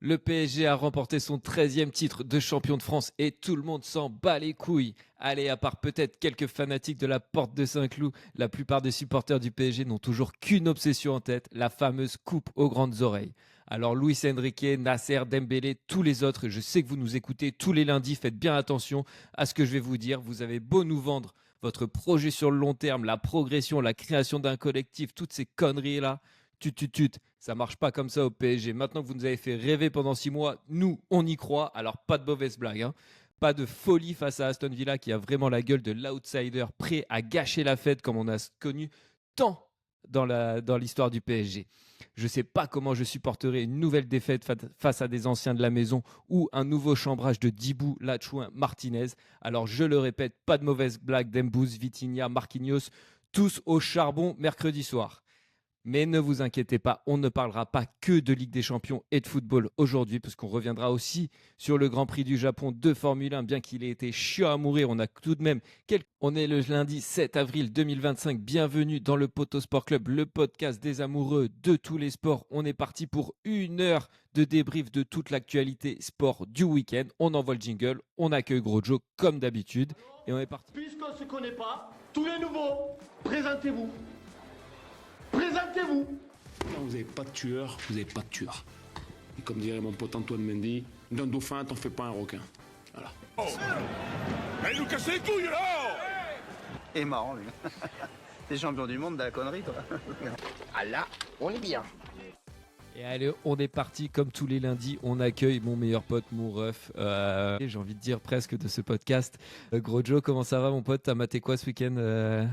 Le PSG a remporté son 13e titre de champion de France et tout le monde s'en bat les couilles. Allez, à part peut-être quelques fanatiques de la Porte de Saint-Cloud, la plupart des supporters du PSG n'ont toujours qu'une obsession en tête, la fameuse coupe aux grandes oreilles. Alors Luis Enrique, Nasser, Dembélé, tous les autres, je sais que vous nous écoutez tous les lundis, faites bien attention à ce que je vais vous dire. Vous avez beau nous vendre votre projet sur le long terme, la progression, la création d'un collectif, toutes ces conneries-là, ça marche pas comme ça au PSG. Maintenant que vous nous avez fait rêver pendant 6 mois, nous, on y croit. Alors, pas de mauvaise blague, hein. Pas de folie face à Aston Villa qui a vraiment la gueule de l'outsider, prêt à gâcher la fête comme on a connu tant dans l'histoire du PSG. Je ne sais pas comment je supporterai une nouvelle défaite face à des anciens de la maison ou un nouveau chambrage de Dibou, Lachouin, Martinez. Alors, je le répète, pas de mauvaise blague d'Embous, Vitinha, Marquinhos, tous au charbon mercredi soir. Mais ne vous inquiétez pas, on ne parlera pas que de Ligue des Champions et de football aujourd'hui, parce qu'on reviendra aussi sur le Grand Prix du Japon de Formule 1, bien qu'il ait été chiant à mourir. On a tout de même On est le lundi 7 avril 2025. Bienvenue dans le Poto Sport Club, le podcast des amoureux de tous les sports. On est parti pour 1 heure de débrief de toute l'actualité sport du week-end. On envoie le jingle, on accueille Gros Joe comme d'habitude et on est parti. Puisqu'on ne se connaît pas, tous les nouveaux, présentez-vous. Présentez-vous. Quand vous n'avez pas de tueur, vous n'avez pas de tueur. Et comme dirait mon pote Antoine Mendy, d'un dauphin, t'en fais pas un requin. Voilà. Oh. Elle nous casse les couilles là. Et marrant lui. T'es champion du monde de la connerie toi. Ah là, on est bien. Et allez, on est parti comme tous les lundis. On accueille mon meilleur pote, mon ref. J'ai envie de dire presque de ce podcast. Gros Joe, comment ça va mon pote? T'as maté quoi ce week-end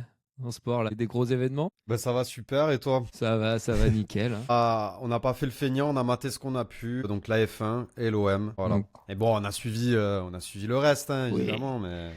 en sport là? Des gros événements? Ben ça va super, et toi? Ça va nickel. Hein. On n'a pas fait le feignant, on a maté ce qu'on a pu. Donc la F1 et l'OM. Voilà. Et bon, on a suivi le reste, hein, évidemment, mais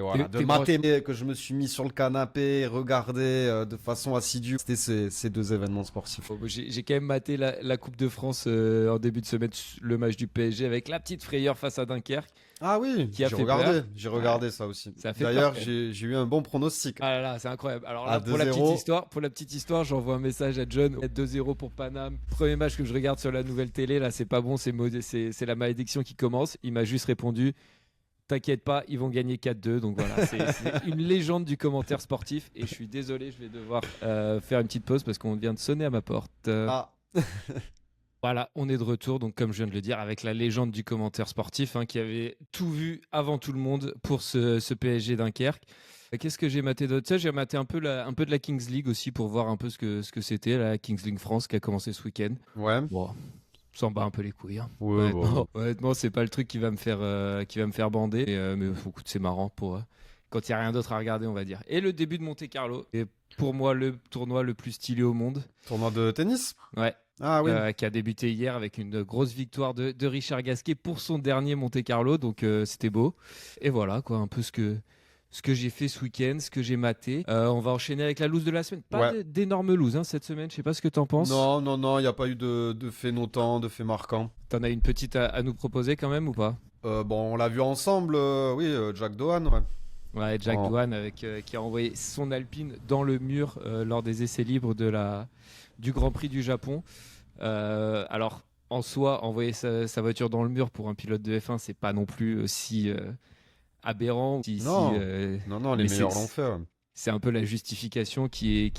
voilà. De mater que je me suis mis sur le canapé, regarder de façon assidue, c'était ces 2 événements sportifs. Bon, j'ai quand même maté la Coupe de France en début de semaine, le match du PSG avec la petite frayeur face à Dunkerque. Ah oui, j'ai regardé ça aussi. D'ailleurs, j'ai eu un bon pronostic. Ah là là, c'est incroyable. Alors là, pour la petite histoire, j'envoie un message à John. 2-0 pour Paname. Premier match que je regarde sur la nouvelle télé, là, c'est pas bon, c'est la malédiction qui commence. Il m'a juste répondu: t'inquiète pas, ils vont gagner 4-2. Donc voilà, c'est une légende du commentaire sportif. Et je suis désolé, je vais devoir faire une petite pause parce qu'on vient de sonner à ma porte. Voilà, on est de retour, donc comme je viens de le dire, avec la légende du commentaire sportif qui avait tout vu avant tout le monde pour ce PSG Dunkerque. Qu'est-ce que j'ai maté d'autre? Ça, j'ai maté un peu de la Kings League aussi pour voir un peu ce que c'était, la Kings League France qui a commencé ce week-end. Ouais. Bon, s'en bat un peu les couilles. Hein. Ouais, honnêtement, c'est pas le truc qui va me faire bander, mais écoute, c'est marrant pour quand il y a rien d'autre à regarder, on va dire. Et le début de Monte Carlo, et pour moi le tournoi le plus stylé au monde. Tournoi de tennis? Ouais. Ah oui. Qui a débuté hier avec une grosse victoire de Richard Gasquet pour son dernier Monte Carlo, donc c'était beau. Et voilà quoi, un peu ce que j'ai fait ce week-end, ce que j'ai maté. On va enchaîner avec la loose de la semaine. Pas d'énormes loose cette semaine, je sais pas ce que t'en penses. Non, il n'y a pas eu de fait notant, de fait marquant. T'en as une petite à nous proposer quand même ou pas? Bon, on l'a vu ensemble, Jack Dohan, ouais. Ouais, Jack Dohan qui a envoyé son Alpine dans le mur lors des essais libres du Grand Prix du Japon. Alors, en soi, envoyer sa voiture dans le mur pour un pilote de F1, c'est pas non plus aussi aberrant. Non, les meilleurs l'ont fait. Ouais. C'est un peu la justification qui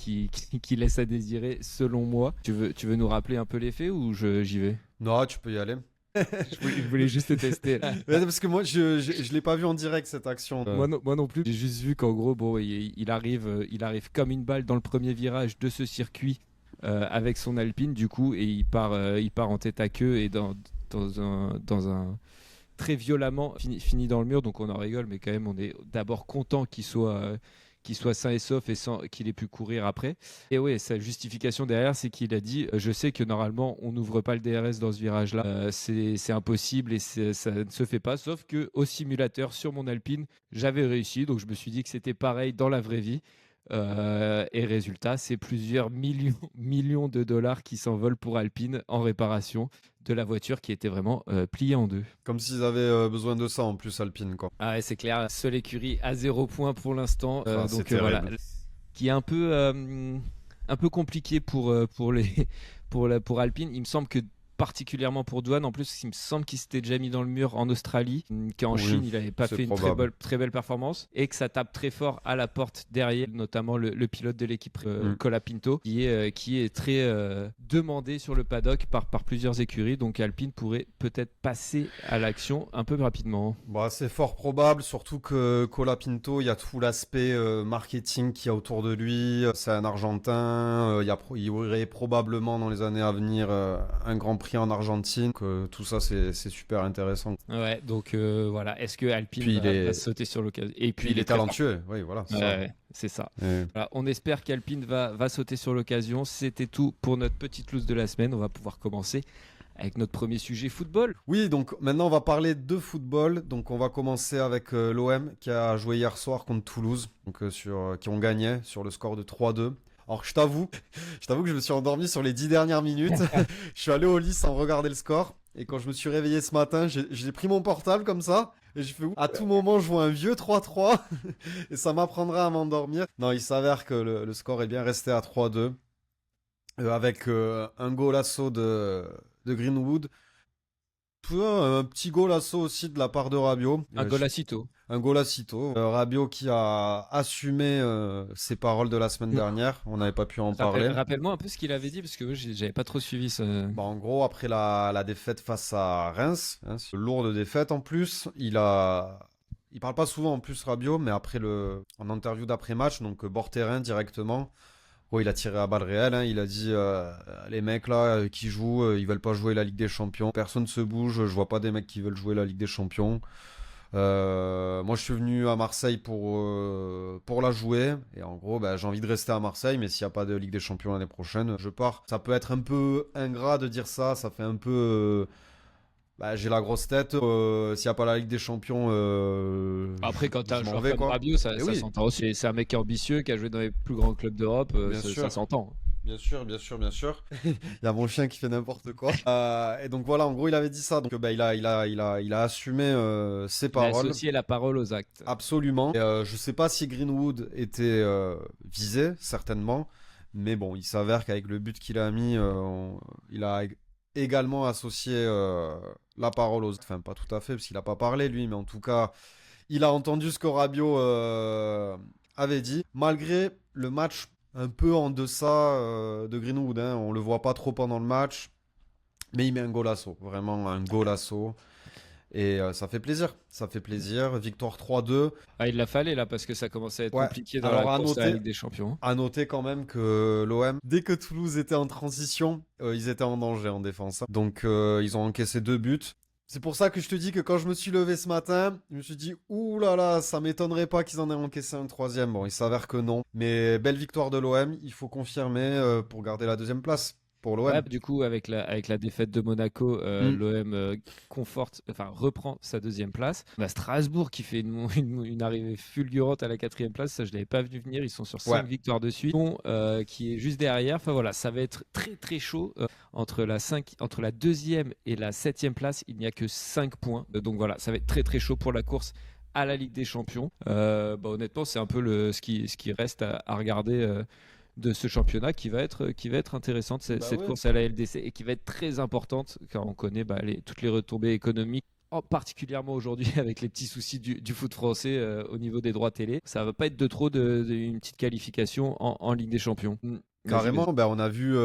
laisse à désirer, selon moi. Tu veux nous rappeler un peu les faits ou j'y vais? Non, tu peux y aller. Je voulais juste te tester. Là. Parce que moi, je l'ai pas vu en direct cette action. Moi non plus. J'ai juste vu qu'en gros, bon, il arrive comme une balle dans le premier virage de ce circuit avec son Alpine, du coup, et il part en tête à queue et dans un très violemment fini dans le mur. Donc on en rigole, mais quand même, on est d'abord content qu'il soit sain et sauf et qu'il ait pu courir après. Et oui, sa justification derrière, c'est qu'il a dit je sais que normalement on n'ouvre pas le DRS dans ce virage-là, c'est impossible et ça ne se fait pas, sauf que au simulateur sur mon Alpine, j'avais réussi, donc je me suis dit que c'était pareil dans la vraie vie. Et résultat, c'est plusieurs millions de dollars qui s'envolent pour Alpine en réparation de la voiture qui était vraiment pliée en deux. Comme s'ils avaient besoin de ça en plus, Alpine, quoi. Ah ouais, c'est clair, seule écurie à 0 points pour l'instant. Donc voilà, qui est un peu compliqué pour Alpine. Il me semble que particulièrement pour Douane. En plus, il me semble qu'il s'était déjà mis dans le mur en Australie, qu'en Chine, il n'avait pas fait une très belle performance, et que ça tape très fort à la porte derrière, notamment le pilote de l'équipe Colapinto, qui est très demandé sur le paddock par plusieurs écuries. Donc Alpine pourrait peut-être passer à l'action un peu rapidement. Bah, c'est fort probable, surtout que Colapinto, il y a tout l'aspect marketing qu'il y a autour de lui. C'est un Argentin, il y aurait probablement dans les années à venir un Grand Prix en Argentine. Donc, tout ça, c'est super intéressant. Ouais, donc voilà. Est-ce que Alpine va sauter sur l'occasion? Et puis il est talentueux, oui, voilà. C'est ça. Voilà, on espère qu'Alpine va sauter sur l'occasion. C'était tout pour notre petite loose de la semaine. On va pouvoir commencer avec notre premier sujet football. Oui, donc maintenant on va parler de football. Donc on va commencer avec l'OM qui a joué hier soir contre Toulouse, donc qui ont gagné sur le score de 3-2. Alors je t'avoue que je me suis endormi sur les 10 dernières minutes. Je suis allé au lit sans regarder le score. Et quand je me suis réveillé ce matin, j'ai pris mon portable comme ça. Et je fais à tout moment, je vois un vieux 3-3. Et ça m'apprendra à m'endormir. Non, il s'avère que le score est bien resté à 3-2. Avec un golasso de Greenwood. Un petit golasso aussi de la part de Rabiot. Un golassito. Rabiot qui a assumé ses paroles de la semaine dernière. On n'avait pas pu en parler. Rappelle-moi un peu ce qu'il avait dit, parce que j'avais pas trop suivi ça. Bah, en gros, après la défaite face à Reims, c'est une lourde défaite en plus, il parle pas souvent en plus Rabiot, mais en interview d'après-match, donc bord terrain directement, il a tiré à balles réelles, il a dit les mecs là qui jouent, ils veulent pas jouer la Ligue des Champions, personne se bouge, je vois pas des mecs qui veulent jouer la Ligue des Champions. Moi je suis venu à Marseille pour la jouer, et en gros j'ai envie de rester à Marseille, mais s'il n'y a pas de Ligue des Champions l'année prochaine, je pars. Ça peut être un peu ingrat de dire ça fait un peu j'ai la grosse tête, s'il n'y a pas la Ligue des Champions, après quand t'as un joueur comme Rabiot, ça s'entend aussi. C'est un mec ambitieux qui a joué dans les plus grands clubs d'Europe, ça s'entend. Bien sûr. Il y a mon chien qui fait n'importe quoi. Et donc voilà, en gros, il avait dit ça. Donc il a assumé ses paroles. Il a associé la parole aux actes. Absolument. Et, je sais pas si Greenwood était visé, certainement. Mais bon, il s'avère qu'avec le but qu'il a mis, il a également associé la parole aux actes. Enfin, pas tout à fait, parce qu'il n'a pas parlé, lui. Mais en tout cas, il a entendu ce que Rabiot avait dit. Malgré le match un peu en deçà de Greenwood, on le voit pas trop pendant le match, mais il met un golasso, vraiment un golasso, et ça fait plaisir, victoire 3-2. Il la fallait là, parce que ça commençait à être compliqué dans la course à la Ligue des Champions. À noter quand même que l'OM, dès que Toulouse était en transition, ils étaient en danger en défense, donc ils ont encaissé 2 buts. C'est pour ça que je te dis que quand je me suis levé ce matin, je me suis dit ouh là là, ça m'étonnerait pas qu'ils en aient encaissé un 3e. Bon, il s'avère que non. Mais belle victoire de l'OM, il faut confirmer pour garder la 2e place pour l'OM. Ouais, du coup, avec la défaite de Monaco, l'OM reprend sa 2e place. On a Strasbourg qui fait une arrivée fulgurante à la 4e place. Ça, je l'avais pas vu venir. Ils sont sur 5 victoires de suite. Qui est juste derrière. Enfin voilà, ça va être très très chaud. Entre la 2e et la 7e place, il n'y a que 5 points. Donc voilà, ça va être très très chaud pour la course à la Ligue des Champions. Honnêtement, c'est un peu ce qui reste à regarder de ce championnat qui va être intéressante, cette course à la LDC, et qui va être très importante car on connaît toutes les retombées économiques, particulièrement aujourd'hui avec les petits soucis du foot français au niveau des droits télé. Ça va pas être de trop une petite qualification en Ligue des Champions. Carrément, on a vu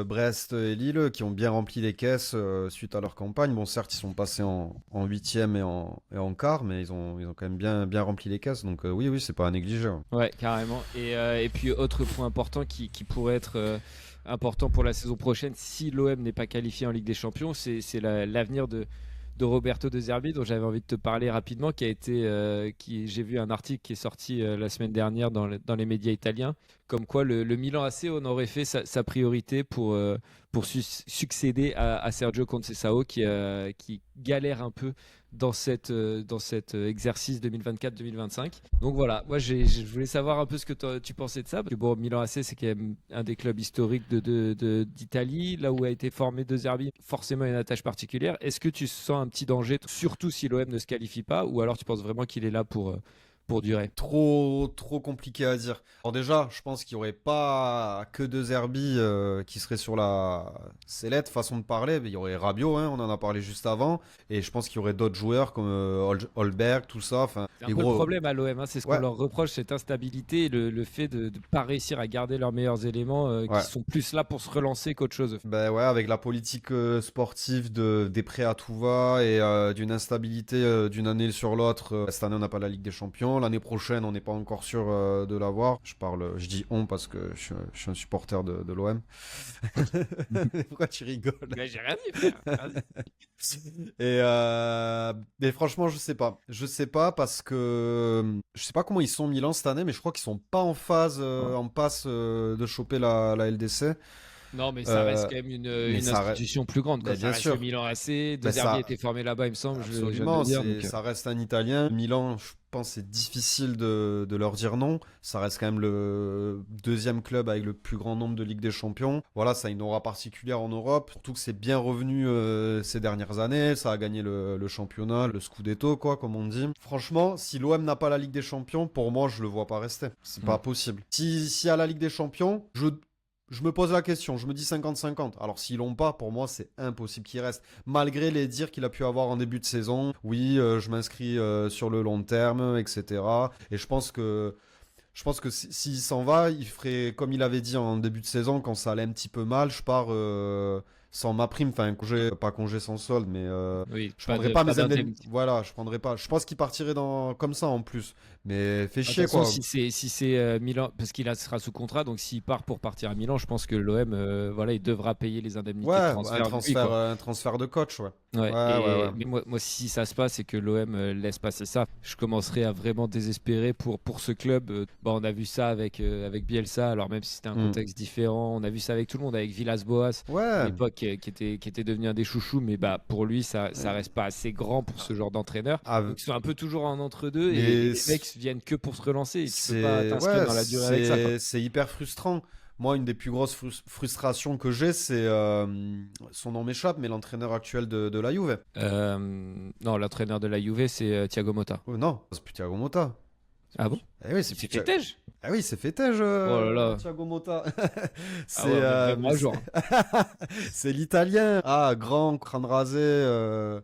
Brest et Lille qui ont bien rempli les caisses suite à leur campagne. Bon, certes, ils sont passés en 8e et en quart, mais ils ont quand même bien rempli les caisses. Donc oui, c'est pas à négliger. Ouais, carrément. Et puis, autre point important qui pourrait être important pour la saison prochaine, si l'OM n'est pas qualifié en Ligue des Champions, c'est l'avenir de Roberto De Zerbi, dont j'avais envie de te parler rapidement, j'ai vu un article qui est sorti la semaine dernière dans les médias italiens, comme quoi le Milan AC on aurait fait sa priorité pour succéder à Sergio Conceição qui galère un peu dans cet exercice 2024-2025. Donc voilà, moi je voulais savoir un peu ce que tu pensais de ça, parce que Milan AC c'est quand même un des clubs historiques d'Italie, là où a été formé De Zerbi, forcément une attache particulière. Est-ce que tu sens un petit danger, surtout si l'OM ne se qualifie pas, ou alors tu penses vraiment qu'il est là pour pour durer? Trop compliqué à dire. Alors déjà, je pense qu'il n'y aurait pas que De Zerbi qui serait sur la sellette, façon de parler. Il y aurait Rabiot, hein, on en a parlé juste avant. Et je pense qu'il y aurait d'autres joueurs comme Holberg, tout ça. C'est un peu le problème à l'OM, hein, c'est ce qu'on leur reproche, cette instabilité et le fait de ne pas réussir à garder leurs meilleurs éléments qui sont plus là pour se relancer qu'autre chose. Ben ouais, avec la politique sportive des prêts à tout va et d'une instabilité d'une année sur l'autre. Cette année, on n'a pas la Ligue des Champions. L'année prochaine, on n'est pas encore sûr de l'avoir. Je dis on parce que je suis un supporter de l'OM. Pourquoi tu rigoles? Mais j'ai rien dit, frère. Mais franchement, je sais pas. Je sais pas parce que je sais pas comment ils sont Milan cette année, mais je crois qu'ils sont pas en phase, en passe de choper la LDC. Non, mais ça reste quand même une institution plus grande. Quoi. Bien ça sûr. Reste le Milan AC. De Zerbi était formé là-bas, il me semble. Absolument, ça reste un Italien. Milan, je pense c'est difficile de leur dire non. Ça reste quand même le deuxième club avec le plus grand nombre de Ligue des Champions. Voilà, ça a une aura particulière en Europe. Surtout que c'est bien revenu ces dernières années. Ça a gagné le championnat, le Scudetto, quoi, comme on dit. Franchement, si l'OM n'a pas la Ligue des Champions, pour moi, je le vois pas rester. C'est pas possible. Si à la Ligue des Champions, je me pose la question, je me dis 50-50. Alors s'ils l'ont pas, pour moi, c'est impossible qu'il reste. Malgré les dires qu'il a pu avoir en début de saison. Oui, je m'inscris sur le long terme, etc. Et je pense que s'il s'en va, il ferait comme il avait dit en début de saison, quand ça allait un petit peu mal, je pars sans ma prime, enfin pas congé sans solde, mais je prendrais pas mes indemnités. Voilà, je prendrais pas. Je pense qu'il partirait comme ça en plus. Mais fait chier quoi. Si c'est Milan, parce qu'il sera sous contrat, donc s'il part pour partir à Milan, je pense que l'OM, il devra payer les indemnités de transfert. Un transfert de coach, ouais. Mais moi, si ça se passe et que l'OM laisse passer ça, je commencerai à vraiment désespérer pour ce club. On a vu ça avec Bielsa, alors même si c'était un contexte différent, on a vu ça avec tout le monde, avec Villas-Boas, à l'époque qui était devenu un des chouchous, mais pour lui, ça reste pas assez grand pour ce genre d'entraîneur. Donc, ils sont un peu toujours en entre-deux et les mecs viennent que pour se relancer. Et tu peux pas t'inscrire dans la durée avec ça. C'est hyper frustrant. Moi, une des plus grosses frustrations que j'ai, c'est son nom m'échappe, mais l'entraîneur actuel de la Juve. Non, l'entraîneur de la Juve, c'est Thiago Motta. Non, c'est plus Thiago Motta. Ah bon? Oui, c'est Fetej. Ah oui, c'est Fetej, Thiago Motta. C'est c'est l'italien. Ah, grand, crâne rasé. Le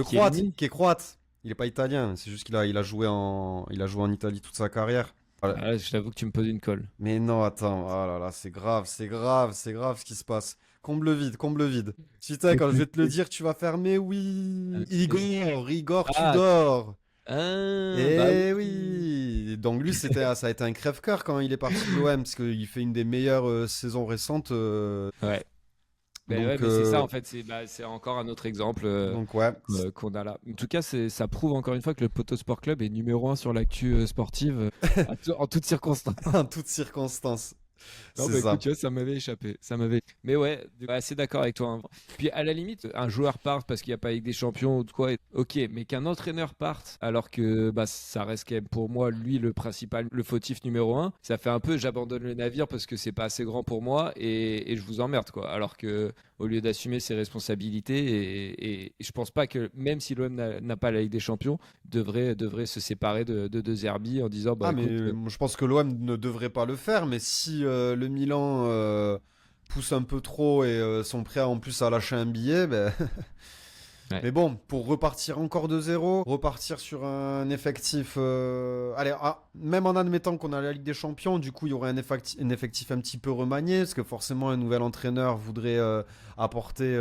croate, qui est croate. Il est pas italien, c'est juste qu'il a joué en Italie toute sa carrière. Voilà. Ah, je t'avoue que tu me poses une colle. Mais non, attends, oh là là, c'est grave ce qui se passe. Comble le vide. Putain, quand je vais te le dire, tu vas fermer, oui. Igor, tu dors. Oui. Donc lui, ça a été un crève-cœur quand il est parti de l'OM, parce qu'il fait une des meilleures saisons récentes. Ouais. Mais c'est ça en fait, c'est encore un autre exemple qu'on a là. En tout cas, ça prouve encore une fois que le Poto Sport Club est numéro 1 sur l'actu sportive en toutes circonstances. En toutes circonstances. Non, écoute, tu vois, ça m'avait échappé. Mais ouais, assez d'accord avec toi. Hein. Puis à la limite, un joueur parte parce qu'il n'y a pas Ligue des Champions ou de quoi, ok, mais qu'un entraîneur parte alors que ça reste quand même pour moi, lui, le principal, le fautif numéro 1, ça fait un peu j'abandonne le navire parce que c'est pas assez grand pour moi et je vous emmerde, quoi. Alors que au lieu d'assumer ses responsabilités et je pense pas que même si l'OM n'a pas la Ligue des Champions, devrait se séparer de Zerbi en disant je pense que l'OM ne devrait pas le faire, mais si le Milan pousse un peu trop et sont prêts en plus à lâcher un billet, Ouais. Mais bon, pour repartir encore de zéro, repartir sur un effectif... même en admettant qu'on a la Ligue des Champions, du coup, il y aurait un effectif un petit peu remanié, parce que forcément, un nouvel entraîneur voudrait apporter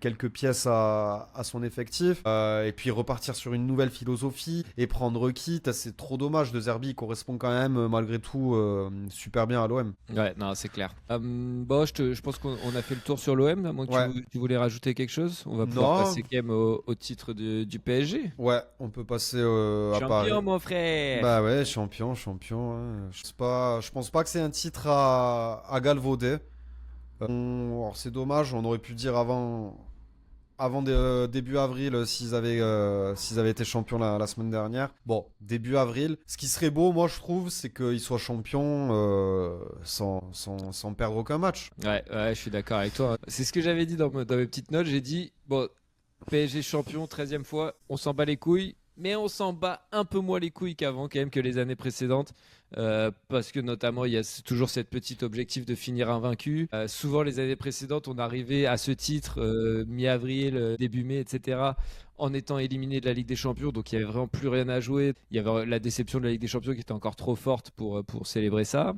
quelques pièces à son effectif, et puis repartir sur une nouvelle philosophie, et prendre quitte. C'est trop dommage. De Zerbi, il correspond quand même, malgré tout, super bien à l'OM. Ouais, non, c'est clair. Je pense qu'on a fait le tour sur l'OM, à moins que tu voulais rajouter quelque chose. On va pouvoir passer au titre du PSG. Ouais, on peut passer à Paris. Champion, mon frère. Bah ouais, champion. Ouais. Je pense pas que c'est un titre à galvauder. Alors c'est dommage, on aurait pu dire avant début avril s'ils avaient été champions la semaine dernière. Bon, début avril. Ce qui serait beau, moi je trouve, c'est qu'ils soient champions sans perdre aucun match. Ouais, je suis d'accord avec toi. C'est ce que j'avais dit dans mes petites notes. J'ai dit, bon, PSG champion, 13e fois, on s'en bat les couilles, mais on s'en bat un peu moins les couilles qu'avant, quand même, que les années précédentes. Parce que notamment il y a toujours cette petite objectif de finir invaincu. Souvent les années précédentes on arrivait à ce titre mi-avril, début mai, etc. en étant éliminé de la Ligue des Champions, donc il n'y avait vraiment plus rien à jouer. Il y avait la déception de la Ligue des Champions qui était encore trop forte pour célébrer ça.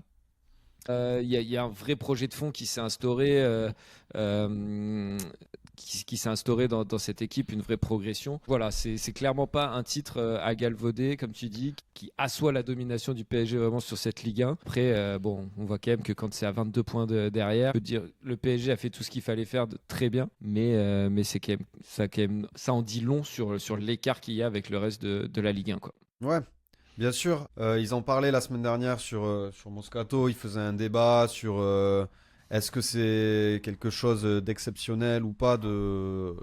Il y a un vrai projet de fond qui s'est instauré, qui s'est instauré dans cette équipe, une vraie progression. Voilà, c'est clairement pas un titre à galvauder, comme tu dis, qui assoit la domination du PSG vraiment sur cette Ligue 1. Après, bon, on voit quand même que quand c'est à 22 points derrière, je peux dire, le PSG a fait tout ce qu'il fallait faire de très bien, mais c'est quand même, ça en dit long sur l'écart qu'il y a avec le reste de la Ligue 1, quoi. Ouais. Bien sûr, ils en parlaient la semaine dernière sur Moscato, ils faisaient un débat sur est-ce que c'est quelque chose d'exceptionnel ou pas de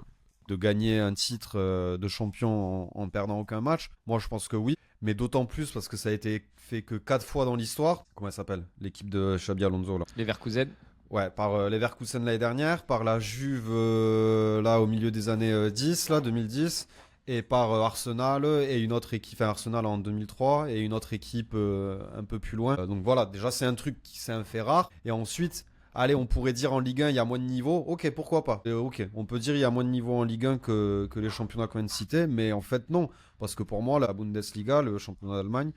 gagner un titre de champion en perdant aucun match. Moi je pense que oui, mais d'autant plus parce que ça a été fait que 4 fois dans l'histoire. Comment elle s'appelle? L'équipe de Xabi Alonso là. Leverkusen. Ouais, par Leverkusen l'année dernière, par la Juve là au milieu des années 10, là 2010. Et par Arsenal et une autre équipe, enfin Arsenal en 2003 et une autre équipe un peu plus loin. Donc voilà, déjà c'est un truc c'est un fait rare. Et ensuite, allez, on pourrait dire en Ligue 1 il y a moins de niveau. Ok, pourquoi pas. Ok, on peut dire il y a moins de niveau en Ligue 1 que les championnats qu'on vient de citer, mais en fait non, parce que pour moi la Bundesliga, le championnat d'Allemagne,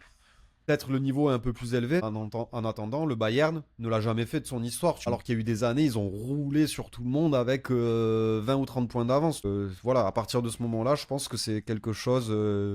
peut-être le niveau est un peu plus élevé. En attendant, le Bayern ne l'a jamais fait de son histoire. Alors qu'il y a eu des années, ils ont roulé sur tout le monde avec 20 ou 30 points d'avance. Voilà, à partir de ce moment-là, je pense que c'est quelque chose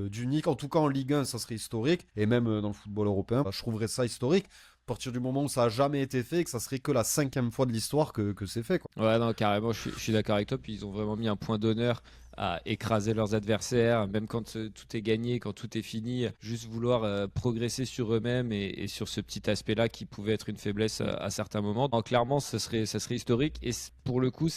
d'unique. En tout cas, en Ligue 1, ça serait historique. Et même dans le football européen, je trouverais ça historique. À partir du moment où ça n'a jamais été fait et que ça serait que la 5e fois de l'histoire que c'est fait, quoi. Ouais, non, carrément, je suis d'accord avec toi. Puis ils ont vraiment mis un point d'honneur à écraser leurs adversaires, même quand tout est gagné, quand tout est fini, juste vouloir progresser sur eux-mêmes et sur ce petit aspect-là qui pouvait être une faiblesse à certains moments. Donc, clairement, ça serait historique. Et pour le coup,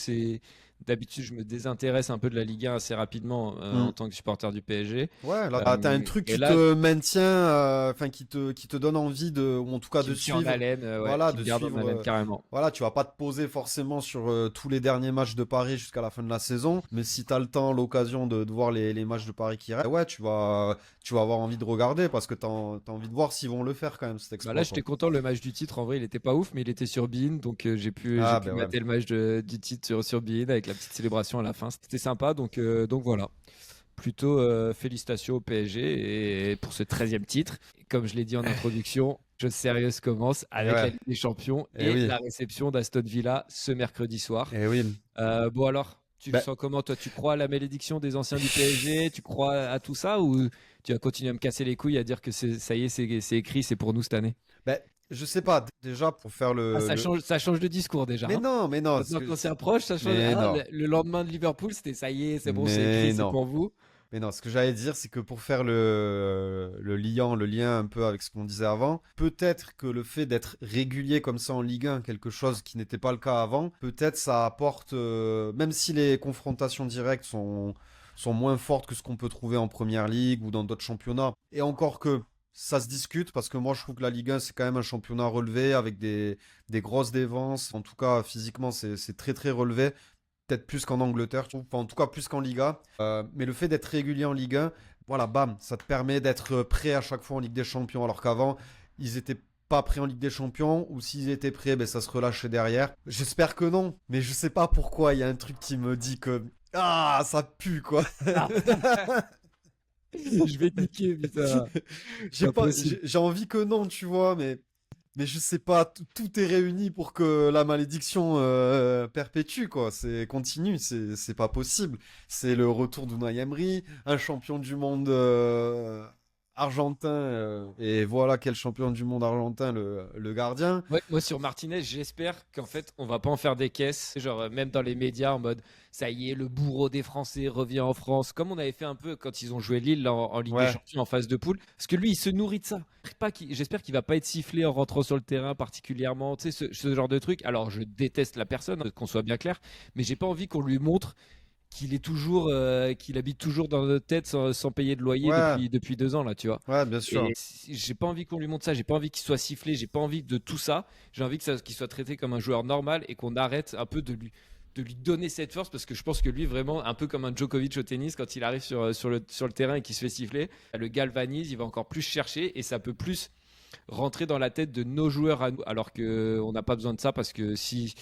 d'habitude, je me désintéresse un peu de la Ligue 1 assez rapidement en tant que supporter du PSG. Ouais, là, t'as un truc qui te maintient, enfin qui te donne envie ou en tout cas de suivre. En haleine, voilà, qui de garde suivre. en haleine, carrément. Voilà, tu vas pas te poser forcément sur tous les derniers matchs de Paris jusqu'à la fin de la saison, mais si t'as le temps, l'occasion de voir les matchs de Paris qui restent, ouais, tu vas avoir envie de regarder parce que t'as envie de voir s'ils vont le faire quand même cet exploit. Là, j'étais content. Le match du titre, en vrai, il était pas ouf, mais il était sur beIN, donc j'ai pu mater le match du titre sur beIN avec la petite célébration à la fin. C'était sympa, donc voilà. Plutôt félicitations au PSG et pour ce 13e titre. Comme je l'ai dit en introduction, chose sérieuse commence avec la Ligue des Champions et la réception d'Aston Villa ce mercredi soir. Et oui. Bon alors, tu le sens comment toi? Tu crois à la malédiction des anciens du PSG? Tu crois à tout ça ou tu vas continuer à me casser les couilles à dire que ça y est, c'est écrit, c'est pour nous cette année? Je sais pas, déjà pour faire ça change de discours déjà. Mais non. Quand c'est approche, ça change. Le lendemain de Liverpool, c'était ça y est, c'est bon, c'est écrit, c'est pour vous. Mais non, ce que j'allais dire, c'est que pour faire le lien un peu avec ce qu'on disait avant, peut-être que le fait d'être régulier comme ça en Ligue 1, quelque chose qui n'était pas le cas avant, peut-être ça apporte, même si les confrontations directes sont moins fortes que ce qu'on peut trouver en Première Ligue ou dans d'autres championnats, et encore que ça se discute parce que moi je trouve que la Ligue 1 c'est quand même un championnat relevé avec des grosses dévances. En tout cas physiquement c'est très très relevé, peut-être plus qu'en Angleterre, enfin, en tout cas plus qu'en Liga. Mais le fait d'être régulier en Ligue 1, voilà, bam, ça te permet d'être prêt à chaque fois en Ligue des Champions, alors qu'avant ils étaient pas prêts en Ligue des Champions, ou s'ils étaient prêts, ça se relâchait derrière. J'espère que non, mais je sais pas pourquoi, il y a un truc qui me dit que ça pue quoi. Je vais te niquer, putain. J'ai envie que non, tu vois, mais je sais pas, tout est réuni pour que la malédiction perpétue, quoi. C'est continue, c'est pas possible. C'est le retour d'Unai Emery, un champion du monde argentin, et voilà quel champion du monde argentin, le gardien. Ouais, moi sur Martinez, j'espère qu'en fait on va pas en faire des caisses, genre même dans les médias en mode ça y est, le bourreau des Français revient en France, comme on avait fait un peu quand ils ont joué Lille en Ligue des Champions en phase de poule, parce que lui il se nourrit de ça. J'espère qu'il va pas être sifflé en rentrant sur le terrain particulièrement, tu sais, ce genre de truc. Alors je déteste la personne, qu'on soit bien clair, mais j'ai pas envie qu'on lui montre qu'il habite toujours dans notre tête sans payer de loyer depuis 2 ans là, tu vois. Ouais, bien sûr. Et j'ai pas envie qu'on lui montre ça, j'ai pas envie qu'il soit sifflé, j'ai pas envie de tout ça. J'ai envie qu'il soit traité comme un joueur normal et qu'on arrête un peu de de lui donner cette force, parce que je pense que lui, vraiment, un peu comme un Djokovic au tennis, quand il arrive sur le terrain et qu'il se fait siffler, le galvanise, il va encore plus chercher et ça peut plus rentrer dans la tête de nos joueurs à nous, alors qu'on n'a pas besoin de ça, parce que si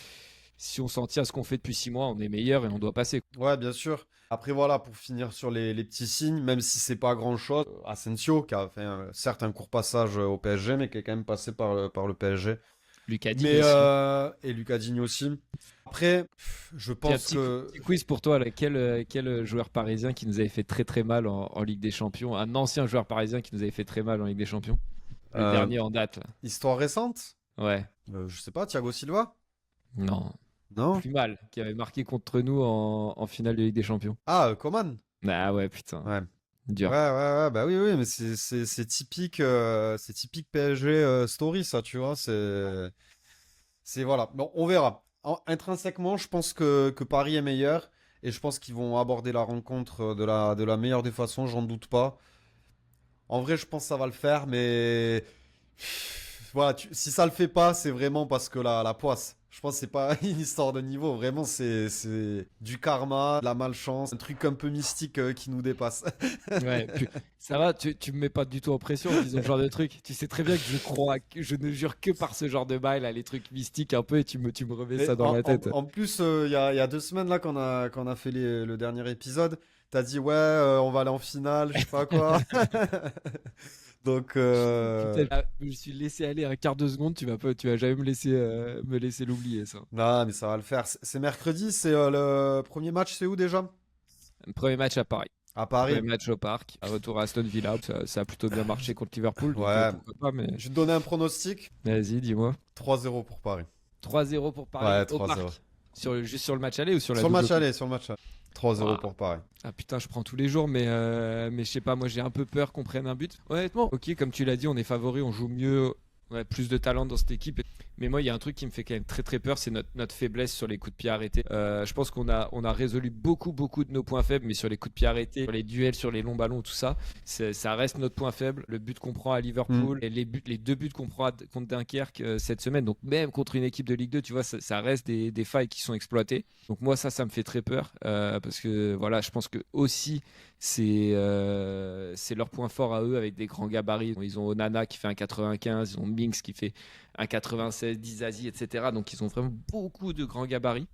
on s'en tient à ce qu'on fait depuis 6 mois, on est meilleur et on doit passer. Ouais, bien sûr. Après, voilà, pour finir sur les petits signes, même si c'est pas grand-chose, Asensio, qui a fait certes un court passage au PSG, mais qui est quand même passé par le PSG. Lucas Digne aussi. Et Lucas Digne aussi. Après, je pense que... Petit quiz pour toi, là. Quel joueur parisien qui nous avait fait très très mal en Ligue des Champions, un ancien joueur parisien qui nous avait fait très mal en Ligue des Champions, le dernier en date là. Histoire récente? Ouais. Je sais pas, Thiago Silva? Non. Non? Plus mal, qui avait marqué contre nous en finale de Ligue des Champions. Ah, Coman? Ah ouais, putain. Ouais. Dur. Ouais, bah oui, mais c'est typique PSG story, ça, tu vois, c'est voilà. Bon, on verra. Intrinsèquement, je pense que Paris est meilleur, et je pense qu'ils vont aborder la rencontre de la meilleure des façons, j'en doute pas. En vrai, je pense que ça va le faire, mais voilà, si ça le fait pas, c'est vraiment parce que la poisse. Je pense que c'est pas une histoire de niveau, vraiment c'est du karma, de la malchance, un truc un peu mystique qui nous dépasse. Ouais, ça va, tu me mets pas du tout en pression en disant ce genre de truc. Tu sais très bien que je ne jure que par ce genre de bail, là, les trucs mystiques un peu, et tu me remets ça dans la tête. En plus, il y a 2 semaines là qu'on a fait le dernier épisode, t'as dit ouais, on va aller en finale, je sais pas quoi. Donc, Putain, je me suis laissé aller un quart de seconde, tu vas jamais me laisser l'oublier, ça. non, mais ça va le faire. C'est mercredi, c'est le premier match, c'est où déjà? Premier match à Paris. À Paris. Premier match au parc. Un retour à Aston Villa. Ça a plutôt bien marché contre Liverpool. Donc, Ouais. pourquoi pas, mais... Je vais te donner un pronostic. Vas-y, dis-moi. 3-0 pour Paris. 3-0 pour Paris. Ouais, au 3-0. parc. Juste sur le match aller ou sur la Sur le double match aller, sur le match aller. 3-0 Ah. pour Paris. Ah putain, je prends tous les jours, mais je sais pas, moi j'ai un peu peur qu'on prenne un but. Honnêtement, ok, comme tu l'as dit, on est favori, on joue mieux, on a plus de talent dans cette équipe. Mais moi, il y a un truc qui me fait quand même très très peur, c'est notre faiblesse sur les coups de pied arrêtés. Je pense qu'on a résolu beaucoup de nos points faibles, mais sur les coups de pied arrêtés, sur les duels, sur les longs ballons, tout ça, ça reste notre point faible. Le but qu'on prend à Liverpool et les 2 buts qu'on prend contre Dunkerque cette semaine, donc même contre une équipe de Ligue 2, tu vois, ça reste des failles qui sont exploitées. Donc moi, ça me fait très peur, parce que voilà, je pense que aussi c'est leur point fort à eux avec des grands gabarits. Ils ont Onana qui fait un 95, ils ont Minks qui fait un 96, Dizazi, etc. Donc ils ont vraiment beaucoup de grands gabarits.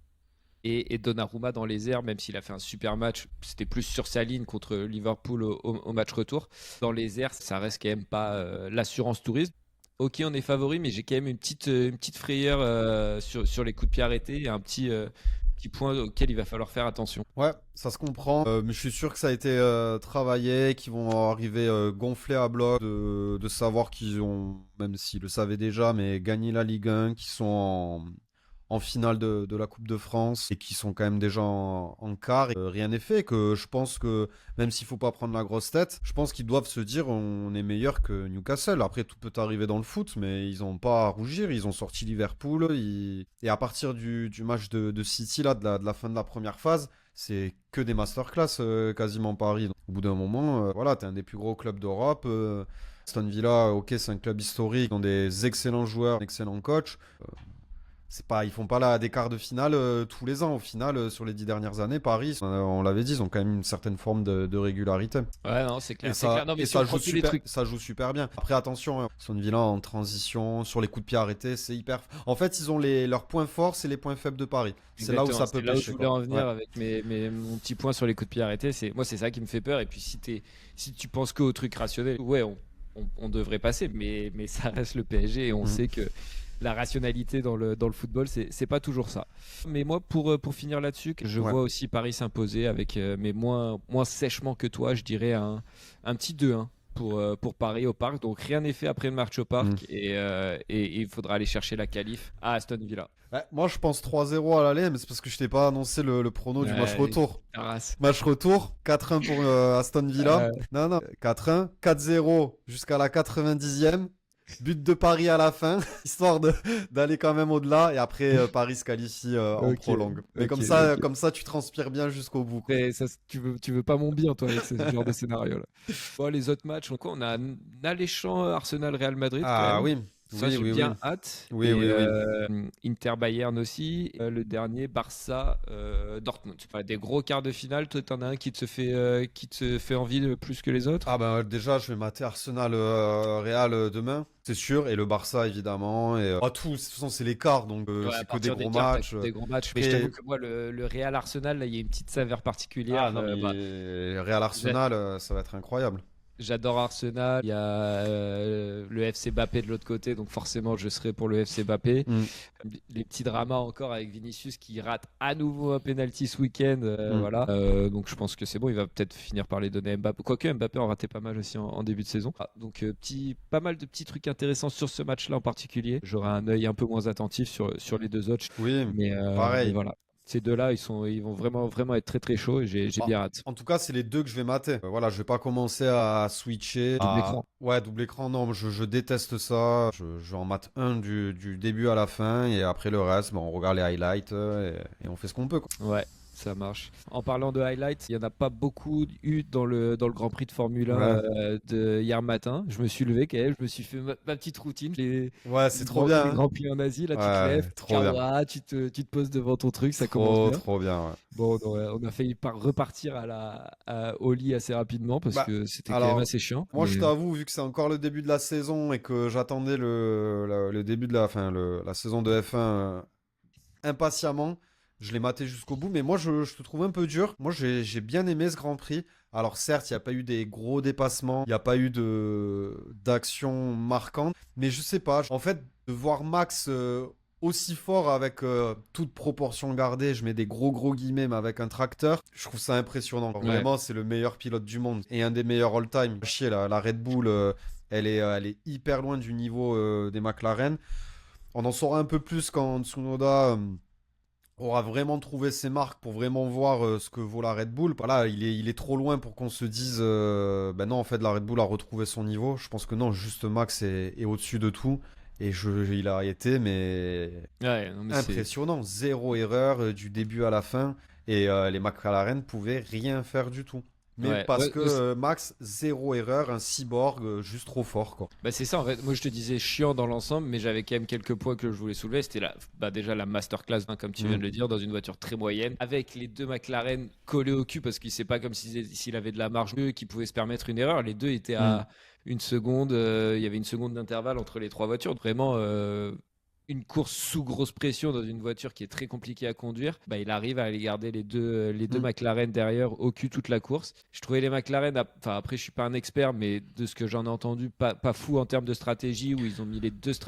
Et Donnarumma dans les airs, même s'il a fait un super match, c'était plus sur sa ligne contre Liverpool au match retour. Dans les airs, ça reste quand même pas l'assurance tourisme. Ok, on est favori, mais j'ai quand même une petite frayeur sur les coups de pied arrêtés et un petit point auquel il va falloir faire attention. Ouais, ça se comprend. Mais je suis sûr que ça a été travaillé, qu'ils vont arriver gonflés à bloc, de savoir qu'ils ont, même s'ils le savaient déjà, mais gagné la Ligue 1, qu'ils sont en finale de la Coupe de France et qui sont quand même déjà en quart. Rien n'est fait, que je pense que même s'il faut pas prendre la grosse tête, je pense qu'ils doivent se dire on est meilleur que Newcastle. Après, tout peut arriver dans le foot, mais ils n'ont pas à rougir. Ils ont sorti Liverpool. Et à partir du match de City, là, de la fin de la première phase, c'est que des masterclass quasiment Paris. Donc, au bout d'un moment, voilà, t'es un des plus gros clubs d'Europe. Aston Villa, ok, c'est un club historique, ils ont des excellents joueurs, un excellent coach. Ils font pas des quarts de finale tous les ans. Au final, sur les 10 dernières années, Paris, on l'avait dit, ils ont quand même une certaine forme de régularité. Ouais, non, c'est clair. Et c'est clair. Non, mais si on prend tous les trucs. ça joue super bien. Après, attention, Aston Villa en transition, sur les coups de pied arrêtés, c'est hyper. En fait, ils ont leurs points forts, c'est les points faibles de Paris. C'est là où ça peut pêcher. Là où je voulais en venir ouais. avec mon petit point sur les coups de pied arrêtés. Moi, c'est ça qui me fait peur. Et puis, si tu penses qu'au truc rationnel, ouais, on devrait passer. Mais ça reste le PSG et on sait que la rationalité dans le football, c'est pas toujours ça. Mais moi, pour finir là-dessus, je vois aussi Paris s'imposer avec, mais moins sèchement que toi, je dirais un petit 2-1 pour Paris au parc. Donc rien n'est fait après le match au parc et il faudra aller chercher la qualif à Aston Villa. Ouais, moi, je pense 3-0 à l'aller, mais c'est parce que je t'ai pas annoncé le prono du match retour. Match retour, 4-1 pour Aston Villa. Non, 4-1, 4-0 jusqu'à la 90e. But de Paris à la fin, histoire d'aller quand même au-delà. Et après, Paris se qualifie en prolongue. Mais comme ça, tu transpires bien jusqu'au bout. Ça, tu veux pas mon bien, toi, avec ce genre de scénario-là. Bon, les autres matchs, on a un alléchant Arsenal-Real Madrid. Ah oui. Ça, Oui, j'ai oui, bien oui. hâte. Oui, Et, oui, oui. Inter Bayern aussi. Le dernier, Barça Dortmund. Enfin, des gros quarts de finale. Toi, t'en as un qui te fait envie plus que les autres? Ah ben déjà, je vais mater Arsenal Real demain, c'est sûr, et le Barça évidemment. Et tout, de toute façon, c'est l'écart, donc Ouais, à c'est que des partir des gros quarts, t'as matchs. que des gros matchs. Mais je Après, t'avoue que moi, le Real Arsenal, là, il y a une petite saveur particulière. ah non, mais Real Arsenal, ça va être incroyable. J'adore Arsenal. Il y a le FC Mbappé de l'autre côté, donc forcément, je serai pour le FC Mbappé. Mm. Les petits dramas encore avec Vinicius qui rate à nouveau un penalty ce week-end. Mm. Voilà. Donc je pense que c'est bon. Il va peut-être finir par les donner à Mbappé. Quoique Mbappé en ratait pas mal aussi en début de saison. Donc pas mal de petits trucs intéressants sur ce match-là en particulier. J'aurai un œil un peu moins attentif sur les deux autres. Oui, Mais pareil. voilà. Ces deux-là, ils vont vraiment être très très chauds et j'ai bien hâte. En tout cas, c'est les deux que je vais mater. Voilà, je vais pas commencer à switcher. Double écran. Ouais, double écran, non, je déteste ça. Je vais en mate un du début à la fin et après le reste, on regarde les highlights et on fait ce qu'on peut, quoi. Ouais, ça marche. En parlant de highlights, il n'y en a pas beaucoup eu dans le Grand Prix de Formule 1 de hier matin. Je me suis levé quand même, je me suis fait ma petite routine. Ouais, c'est trop bien. Les Hein. Grands Prix en Asie, là tu te Ouais, lèves, trop bien. kawa, tu te poses devant ton truc, ça commence bien. Trop bien, ouais. Bon, on a failli repartir au lit assez rapidement parce que c'était quand même assez chiant. Moi, je t'avoue, vu que c'est encore le début de la saison et que j'attendais le début de la saison de F1 impatiemment, je l'ai maté jusqu'au bout. Mais moi, je te trouve un peu dur. Moi, j'ai bien aimé ce Grand Prix. Alors certes, il n'y a pas eu des gros dépassements, il n'y a pas eu d'action marquante. Mais je sais pas, en fait, de voir Max aussi fort avec toute proportion gardée, je mets des gros guillemets, mais avec un tracteur, je trouve ça impressionnant. Vraiment, c'est le meilleur pilote du monde et un des meilleurs all-time. Chier, la Red Bull, elle est hyper loin du niveau des McLaren. On en saura un peu plus quand Tsunoda aura vraiment trouvé ses marques pour vraiment voir ce que vaut la Red Bull. Voilà, il est trop loin pour qu'on se dise ben non, en fait, la Red Bull a retrouvé son niveau. Je pense que non, juste Max est au-dessus de tout. Et il a été, mais impressionnant. Zéro erreur du début à la fin. Et les McLaren pouvaient rien faire du tout. Mais parce que Max, zéro erreur, un cyborg juste trop fort, quoi. Bah c'est ça en fait. Moi je te disais chiant dans l'ensemble, mais j'avais quand même quelques points que je voulais soulever. C'était déjà la masterclass, comme tu viens de le dire, dans une voiture très moyenne, avec les deux McLaren collés au cul parce qu'il sait pas comme s'il avait de la marge, qu'il pouvait se permettre une erreur. Les deux étaient à une seconde. Il y avait une seconde d'intervalle entre les trois voitures. Vraiment. Une course sous grosse pression dans une voiture qui est très compliquée à conduire, il arrive à aller garder les deux McLaren derrière au cul toute la course. Je trouvais les McLaren, après je suis pas un expert, mais de ce que j'en ai entendu, pas fou en termes de stratégie, où ils ont mis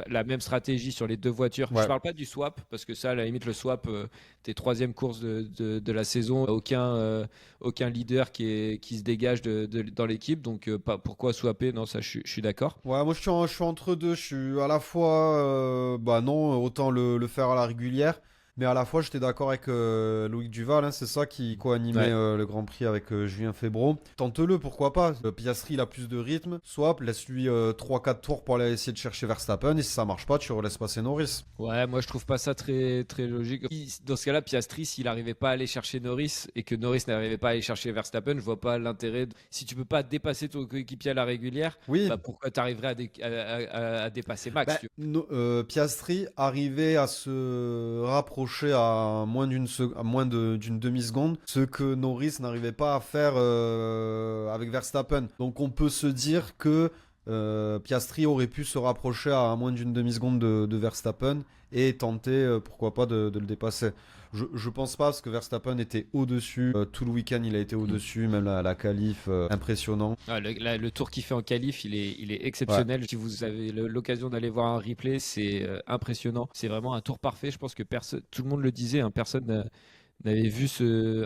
la même stratégie sur les deux voitures. Je parle pas du swap, parce que ça, à la limite, le swap, t'es troisième course de la saison, aucun leader qui se dégage dans l'équipe, donc pourquoi swapper? Non, ça je suis d'accord. Ouais, moi je suis entre deux, je suis à la fois non, autant le faire à la régulière, mais à la fois j'étais d'accord avec Loïc Duval, hein, c'est ça qui co-animait le Grand Prix avec Julien Febvre. Tente-le, pourquoi pas. Piastri il a plus de rythme, swap, laisse-lui 3-4 tours pour aller essayer de chercher Verstappen, et si ça marche pas, tu relaisses passer Norris. Ouais, moi je trouve pas ça très, très logique. Dans ce cas-là, Piastri, s'il n'arrivait pas à aller chercher Norris et que Norris n'arrivait pas à aller chercher Verstappen, je vois pas l'intérêt. Si tu peux pas dépasser ton coéquipier à la régulière, pourquoi tu arriverais à dépasser Max? Piastri arrivait à se rapprocher à moins d'une demi-seconde, ce que Norris n'arrivait pas à faire avec Verstappen. Donc on peut se dire que Piastri aurait pu se rapprocher à moins d'une demi-seconde de Verstappen et tenter, pourquoi pas, de le dépasser. Je pense pas, parce que Verstappen était au-dessus. Tout le week-end, il a été au-dessus, même la qualif, impressionnant. Le tour qu'il fait en qualif, il est exceptionnel. Si vous avez l'occasion d'aller voir un replay, c'est impressionnant. C'est vraiment un tour parfait. Je pense que tout le monde le disait, personne n'avait vu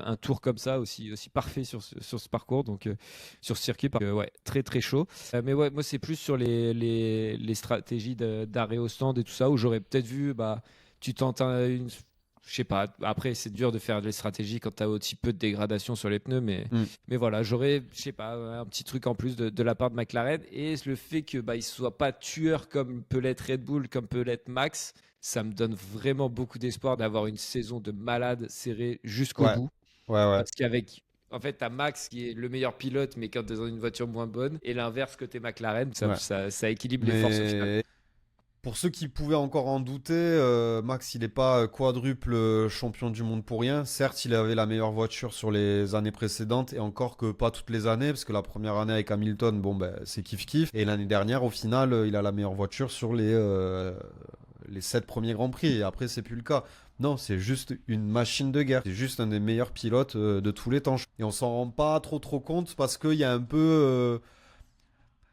un tour comme ça, aussi parfait sur ce parcours, donc sur ce circuit. Très très chaud. Mais ouais, moi c'est plus sur les stratégies d'arrêt au stand et tout ça, où j'aurais peut-être vu, tu tentes je sais pas, après c'est dur de faire des stratégies quand tu as aussi peu de dégradation sur les pneus, mais voilà, j'aurais, je sais pas, un petit truc en plus de la part de McLaren, et le fait que il soit pas tueur comme peut l'être Red Bull, comme peut l'être Max, ça me donne vraiment beaucoup d'espoir d'avoir une saison de malade serrée jusqu'au bout. Parce qu'avec, en fait, t'as Max qui est le meilleur pilote, mais quand t'es dans une voiture moins bonne, et l'inverse côté McLaren, ça équilibre les forces au final. Pour ceux qui pouvaient encore en douter, Max, il n'est pas quadruple champion du monde pour rien. Certes, il avait la meilleure voiture sur les années précédentes et encore que pas toutes les années, parce que la première année avec Hamilton, bon, ben, c'est kiff-kiff. Et l'année dernière, au final, il a la meilleure voiture sur les 7 premiers Grands Prix. Et après, c'est plus le cas. Non, c'est juste une machine de guerre. C'est juste un des meilleurs pilotes de tous les temps. Et on s'en rend pas trop compte parce qu'il y a un peu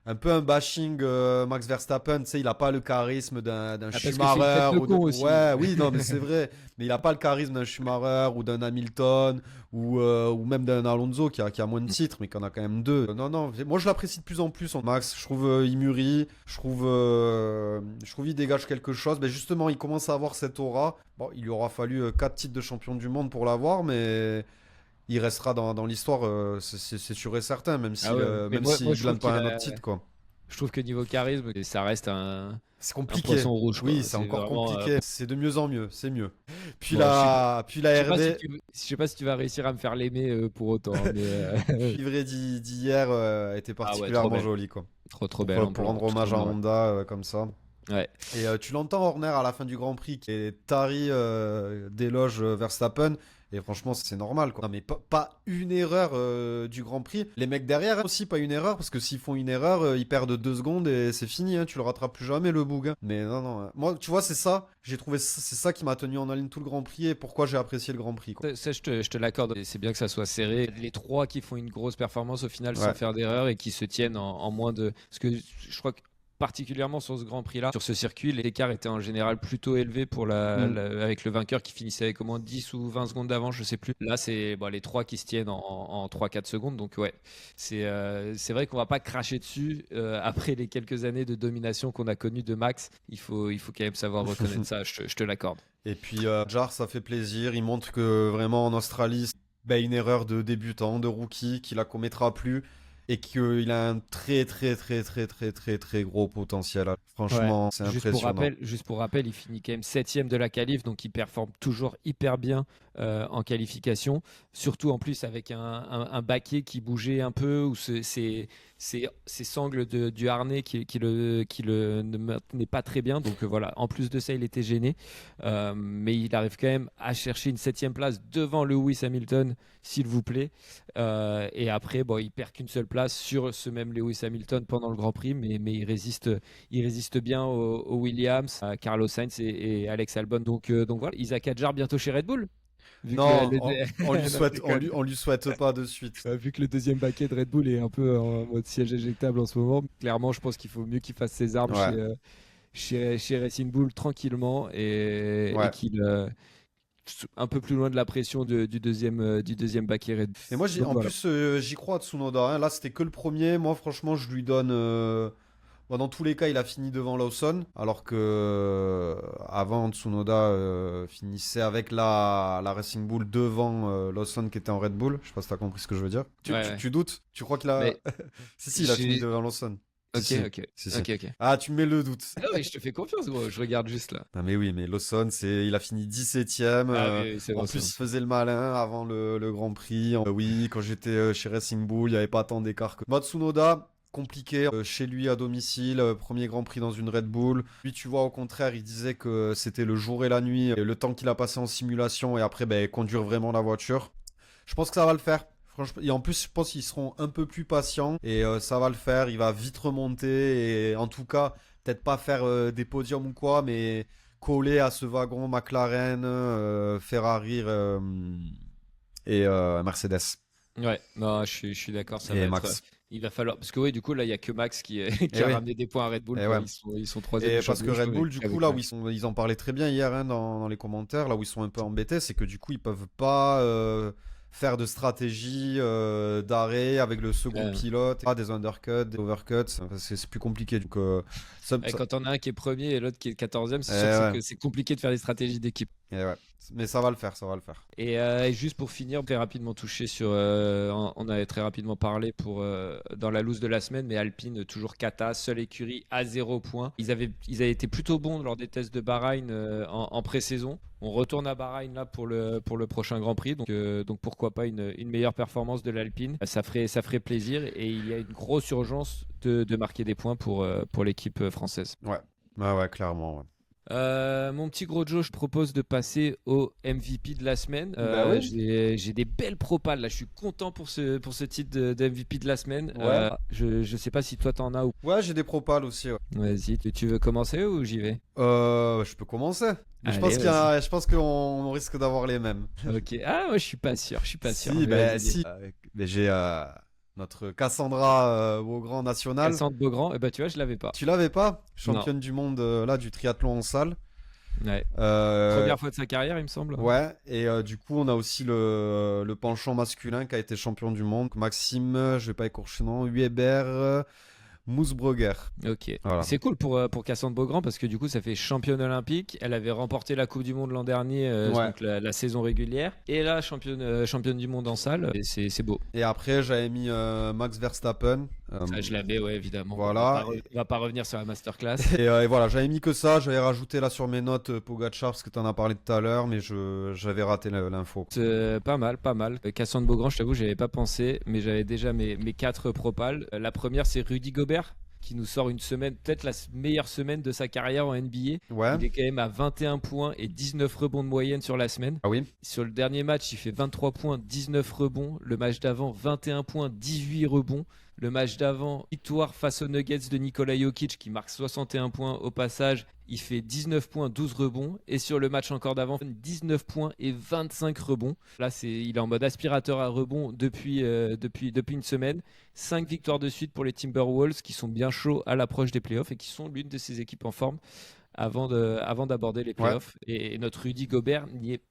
un bashing Max Verstappen, tu sais, il a pas le charisme d'un Schumacher ouais, oui, non, mais c'est vrai, mais il a pas le charisme d'un Schumacher ou d'un Hamilton ou même d'un Alonso qui a moins de titres mais qui en a quand même 2. Non, moi je l'apprécie de plus en plus Max, je trouve il mûrit, je trouve il dégage quelque chose, mais justement, il commence à avoir cette aura. Bon, il lui aura fallu 4 titres de champion du monde pour l'avoir, mais il restera dans l'histoire, c'est sûr et certain, même si il glane pas un autre titre, quoi. Je trouve que niveau charisme, ça reste c'est compliqué. Un poisson rouge, oui, quoi. c'est encore vraiment, compliqué. C'est de mieux en mieux, c'est mieux. Puis bon, la RD. Je sais pas si tu vas réussir à me faire l'aimer pour autant. Mais livrée d'hier était particulièrement jolie, quoi. Trop belle. Pour rendre hommage à Honda comme ça. Ouais. Et tu l'entends Horner à la fin du Grand Prix qui est tari d'éloge Verstappen. Et franchement, c'est normal, quoi. Non, mais pas une erreur du Grand Prix. Les mecs derrière aussi, pas une erreur, parce que s'ils font une erreur, ils perdent 2 secondes et c'est fini, hein, tu le rattrapes plus jamais, le boug. Hein. Mais non. Moi, tu vois, c'est ça. J'ai trouvé c'est ça qui m'a tenu en haleine tout le Grand Prix et pourquoi j'ai apprécié le Grand Prix, quoi. Ça, je te l'accorde. C'est bien que ça soit serré. Les 3 qui font une grosse performance au final sans faire d'erreur et qui se tiennent en moins de. Parce que je crois que particulièrement sur ce Grand Prix là, sur ce circuit, l'écart était en général plutôt élevé pour avec le vainqueur qui finissait avec au moins 10 ou 20 secondes d'avance, je sais plus. Là, c'est les 3 qui se tiennent en 3-4 secondes, donc ouais, c'est vrai qu'on va pas cracher dessus après les quelques années de domination qu'on a connues de Max. Il faut quand même savoir reconnaître ça, je te l'accorde. Et puis Jar, ça fait plaisir, il montre que vraiment en Australie, une erreur de débutant, de rookie, qu'il la commettra plus. Et qu'il a un très gros potentiel. Franchement, c'est impressionnant. Juste pour rappel, il finit quand même 7ème de la qualif, donc il performe toujours hyper bien en qualification. Surtout en plus avec un baquet qui bougeait un peu, ou ses sangles du harnais qui ne maintenaient pas très bien. Donc voilà, en plus de ça, il était gêné. Mais il arrive quand même à chercher une 7ème place devant Lewis Hamilton, s'il vous plaît. Et après, il perd qu'une seule place sur ce même Lewis Hamilton pendant le Grand Prix, mais il résiste bien aux Williams, à Carlos Sainz et Alex Albon. Donc voilà, Isaac Hadjar bientôt chez Red Bull. Non, on lui souhaite pas de suite. Vu que le deuxième baquet de Red Bull est un peu en mode siège éjectable en ce moment, clairement, je pense qu'il faut mieux qu'il fasse ses armes chez Racing Bull tranquillement et qu'il un peu plus loin de la pression du deuxième baquet Red Bull. Et moi, j'y crois à Tsunoda. Hein. Là, c'était que le premier. Moi, franchement, je lui donne. Dans tous les cas, il a fini devant Lawson, alors que avant Tsunoda finissait avec la Racing Bull devant Lawson qui était en Red Bull. Je sais pas si tu as compris ce que je veux dire. Tu doutes? Tu crois qu'il a Si, il a fini devant Lawson. Ok. Ah, tu me mets le doute. Ah ouais, je te fais confiance, gros. Je regarde juste là. Non mais oui, mais Lawson, il a fini 17ème. En plus, il faisait le malin avant le Grand Prix. Oui, quand j'étais chez Racing Bull, il n'y avait pas tant d'écart que Tsunoda. Compliqué chez lui à domicile, premier Grand Prix dans une Red Bull. Lui, tu vois, au contraire, il disait que c'était le jour et la nuit, le temps qu'il a passé en simulation et après conduire vraiment la voiture. Je pense que ça va le faire. Franchement, et en plus, je pense qu'ils seront un peu plus patients et ça va le faire. Il va vite remonter et en tout cas, peut-être pas faire des podiums ou quoi, mais coller à ce wagon McLaren, Ferrari et Mercedes. Ouais, non, je suis d'accord. Ça et va Max. Il va falloir, parce que oui, du coup là il y a que Max qui a ramené des points à Red Bull. Ils sont troisième. Et parce que Red Bull, du coup là où ils en parlaient très bien hier dans les commentaires, là où ils sont un peu embêtés, c'est que du coup ils peuvent pas faire de stratégie d'arrêt avec le second pilote, des undercuts, des overcuts, c'est plus compliqué. Donc quand on a un qui est premier et l'autre qui est 14e, c'est sûr que c'est compliqué de faire des stratégies d'équipe. Mais ça va le faire. Et juste pour finir, très rapidement touché sur, on avait très rapidement parlé dans la loose de la semaine, mais Alpine toujours cata, seule écurie à 0 points. Ils avaient été plutôt bons lors des tests de Bahreïn en pré-saison. On retourne à Bahreïn là pour le prochain Grand Prix, donc pourquoi pas une meilleure performance de l'Alpine. Ça ferait plaisir et il y a une grosse urgence de marquer des points pour l'équipe française. Ouais. Ouais, clairement. Ouais. Mon petit gros Joe, je propose de passer au MVP de la semaine. Bah oui. J'ai des belles propales là, je suis content pour ce titre de MVP de la semaine. Ouais. Je sais pas si toi t'en as ou. Ouais, j'ai des propals aussi. Ouais. Vas-y, tu veux commencer ou j'y vais? Je peux commencer. Mais Allez, je pense qu'on risque d'avoir les mêmes. Ok. Ah, moi je suis pas sûr, Si, Mais bah, vas-y. si. Mais j'ai notre Cassandra Beaugrand national. Cassandre Beaugrand, tu vois, je l'avais pas. Tu l'avais pas? Championne du monde là du triathlon en salle. Ouais. Euh, Première fois de sa carrière, il me semble. Ouais, et du coup, on a aussi le penchant masculin qui a été champion du monde. Maxime, je vais pas écorcher le nom, Huebert Mousbrugger. Ok. Voilà. C'est cool pour Cassandre Beaugrand parce que du coup, ça fait championne olympique. Elle avait remporté la Coupe du Monde l'an dernier, Ouais. donc la saison régulière. Et là, championne du monde en salle. Et c'est beau. Et après, j'avais mis Max Verstappen. Ça, je l'avais, ouais, évidemment. Voilà. On va pas revenir sur la masterclass. Et voilà, j'avais mis que ça. J'avais rajouté là sur mes notes Pogacar parce que tu en as parlé tout à l'heure, mais j'avais raté l'info. Pas mal. Cassandre Beaugrand, je t'avoue, j'avais pas pensé, mais j'avais déjà mes 4 propales. La première, c'est Rudy Gobert, qui nous sort une semaine, peut-être la meilleure semaine de sa carrière en NBA. Ouais. Il est quand même à 21 points et 19 rebonds de moyenne sur la semaine. Ah oui. Sur le dernier match, il fait 23 points, 19 rebonds. Le match d'avant, 21 points, 18 rebonds. Le match d'avant, victoire face aux Nuggets de Nikola Jokic qui marque 61 points au passage. Il fait 19 points, 12 rebonds. Et sur le match encore d'avant, 19 points et 25 rebonds. Là, il est en mode aspirateur à rebonds depuis une semaine. 5 victoires de suite pour les Timberwolves qui sont bien chauds à l'approche des playoffs et qui sont l'une de ces équipes en forme avant d'aborder les playoffs. Ouais. Et notre Rudy Gobert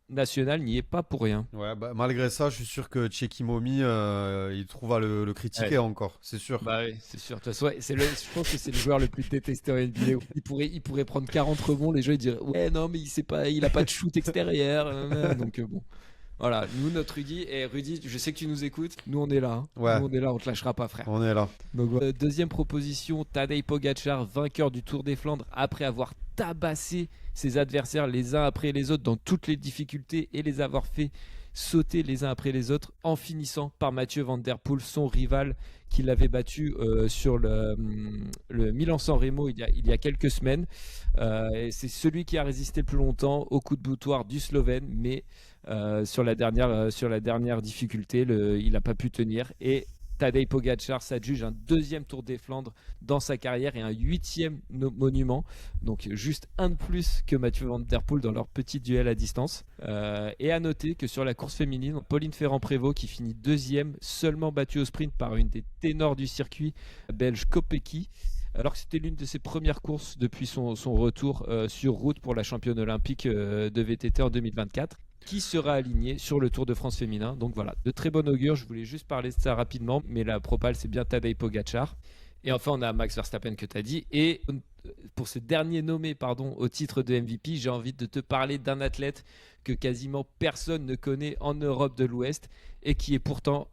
national n'y est pas pour rien. Ouais, malgré ça, je suis sûr que Tchekimomi, il trouve à le critiquer encore, c'est sûr. Bah oui, c'est sûr. De toute façon, je pense que c'est le joueur le plus détesté en NBA. Il pourrait prendre 40 rebonds, les gens ils diraient ouais non mais il a pas de shoot extérieur. Donc bon. Voilà, nous, notre Rudy, et Rudy, je sais que tu nous écoutes, nous on est là. Ouais. Nous on est là, on te lâchera pas, frère. On est là. Donc, deuxième proposition, Tadej Pogacar, vainqueur du Tour des Flandres, après avoir tabassé ses adversaires les uns après les autres dans toutes les difficultés et les avoir fait sauter les uns après les autres, en finissant par Mathieu Van Der Poel, son rival, qui l'avait battu sur le Milan-San Remo il y a quelques semaines. Et c'est celui qui a résisté le plus longtemps au coup de boutoir du Slovène, mais sur la dernière difficulté, il n'a pas pu tenir. Et Tadej Pogacar s'adjuge un 2e Tour des Flandres dans sa carrière et un 8e monument. Donc juste un de plus que Mathieu Van Der Poel dans leur petit duel à distance. Et à noter que sur la course féminine, Pauline Ferrand-Prévot qui finit 2e, seulement battue au sprint par une des ténors du circuit belge Kopecky. Alors que c'était l'une de ses premières courses depuis son retour sur route pour la championne olympique de VTT en 2024. Qui sera aligné sur le Tour de France féminin. Donc voilà, de très bon augure. Je voulais juste parler de ça rapidement, mais la propale, c'est bien Tadej Pogacar. Et enfin, on a Max Verstappen que tu as dit. Et pour ce dernier nommé au titre de MVP, j'ai envie de te parler d'un athlète que quasiment personne ne connaît en Europe de l'Ouest et qui est pourtant